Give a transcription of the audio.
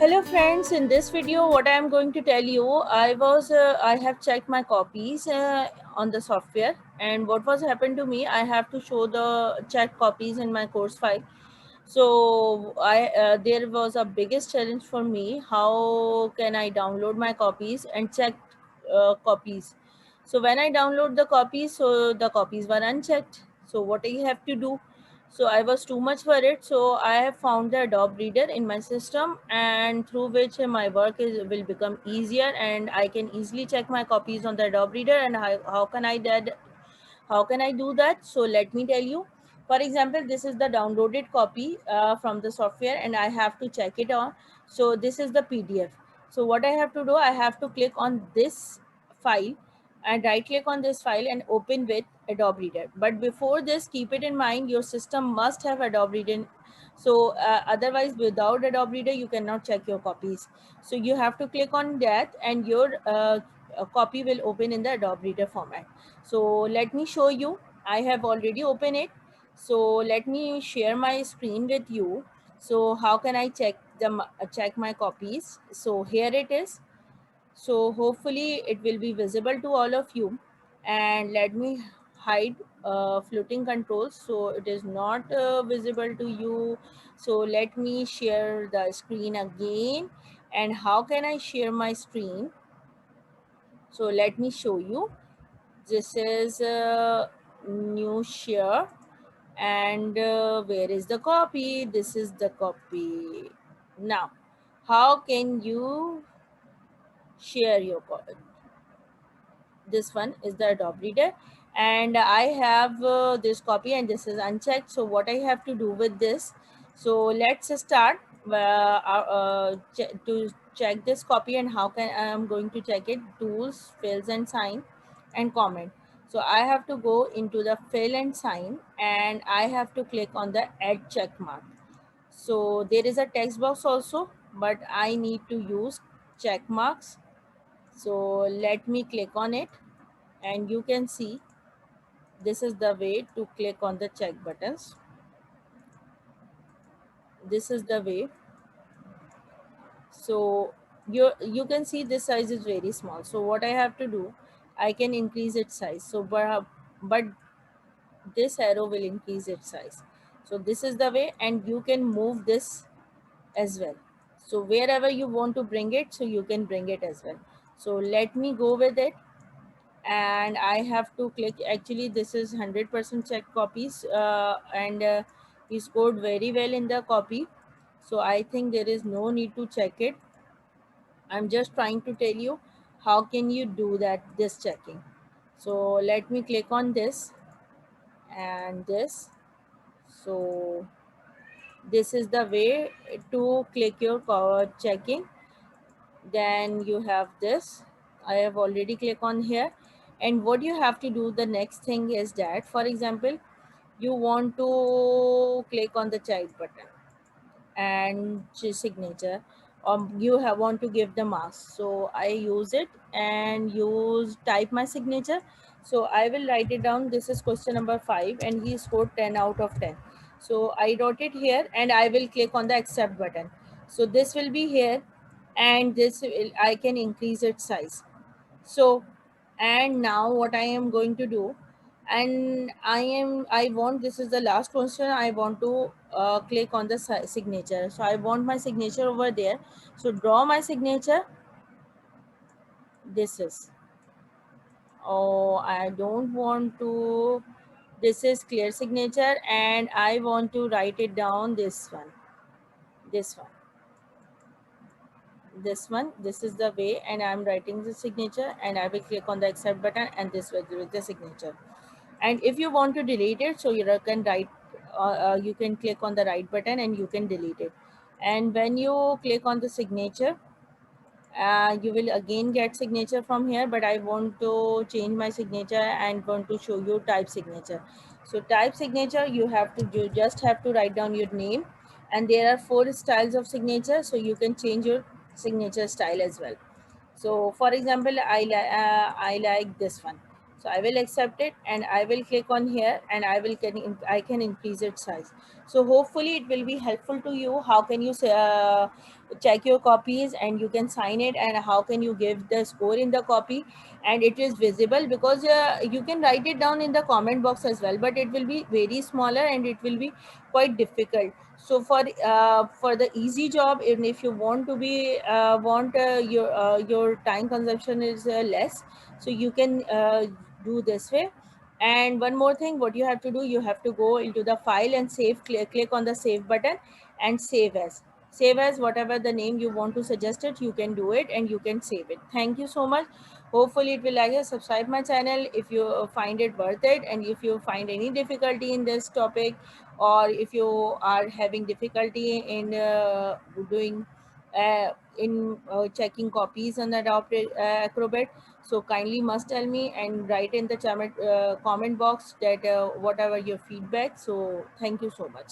Hello friends, in this video what I am going to tell you, I have checked my copies on the software, and what was happened to me, I have to show the check copies in my course file. So I there was a biggest challenge for me. How can I download my copies and check copies? So when I download the copies, so the copies were unchecked. So what I have to do? So I was too much worried. So I have found the Adobe Reader in my system, and through which my work will become easier, and I can easily check my copies on the Adobe Reader. And how can I do that? So let me tell you. For example, this is the downloaded copy from the software, and I have to check it on. So this is the PDF. So what I have to do, I have to click on this file and right click on this file and open with Adobe Reader. But before this, keep it in mind, your system must have Adobe Reader. So otherwise, without Adobe Reader, you cannot check your copies. So you have to click on that, and your copy will open in the Adobe Reader format. So let me show you. I have already opened it. So let me share my screen with you. So how can I check my copies? So here it is. So hopefully it will be visible to all of you. And let me hide floating controls so it is not visible to you. So let me share the screen again. And how can I share my screen? So let me show you. This is a new share, and where is the copy? This is the copy. Now how can you share your this one is the Adobe Reader, and I have this copy, and this is unchecked. So what I have to do with this? So let's start to check this copy. And how can I am going to check it? Tools, fills and sign, and comment. So I have to go into the fill and sign, and I have to click on the add check mark. So there is a text box also, but I need to use check marks. So let me click on it, and you can see this is the way to click on the check buttons. This is the way. So you can see this size is very small. So what I have to do, I can increase its size. So but this arrow will increase its size. So this is the way, and you can move this as well. So wherever you want to bring it, so you can bring it as well. So let me go with it, and I have to click. Actually, this is 100% check copies, and he scored very well in the copy. So I think there is no need to check it. I'm just trying to tell you how can you do that, this checking. So let me click on this and this. So this is the way to click your checking. Then you have this. I have already clicked on here. And what you have to do, the next thing is that, for example, you want to click on the child button and signature, or you want to give the marks. So I use it and use type my signature. So I will write it down. This is question number 5, and he scored 10 out of 10. So I wrote it here, and I will click on the accept button. So this will be here, and I can increase its size. So, and now what I am going to do, and I want, this is the last question, I want to click on the signature. So I want my signature over there. So draw my signature. This is, oh, I don't want to, this is clear signature, and I want to write it down, this one, this one, this one. This is the way, and I'm writing the signature, and I will click on the accept button, and this will be the signature. And if you want to delete it, so you can write, you can click on the right button and you can delete it. And when you click on the signature, you will again get signature from here, but I want to change my signature and want to show you type signature. So type signature, you just have to write down your name, and there are 4 styles of signature, so you can change your signature style as well. So for example, I like this one. So I will accept it, and I will click on here, and I can increase its size. So hopefully it will be helpful to you. How can you say, check your copies and you can sign it, and how can you give the score in the copy and it is visible, because you can write it down in the comment box as well, but it will be very smaller and it will be quite difficult. So for the easy job, even if you want to be want your time consumption is less, so you can do this way. And one more thing, what you have to do, you have to go into the file and save, click on the save button and save as whatever the name you want to suggest it, you can do it and you can save it. Thank you so much. Hopefully it will like it. Subscribe my channel if you find it worth it, and if you find any difficulty in this topic, or if you are having difficulty in doing checking copies on the Adobe Acrobat, so kindly must tell me and write in the comment box that whatever your feedback. So thank you so much.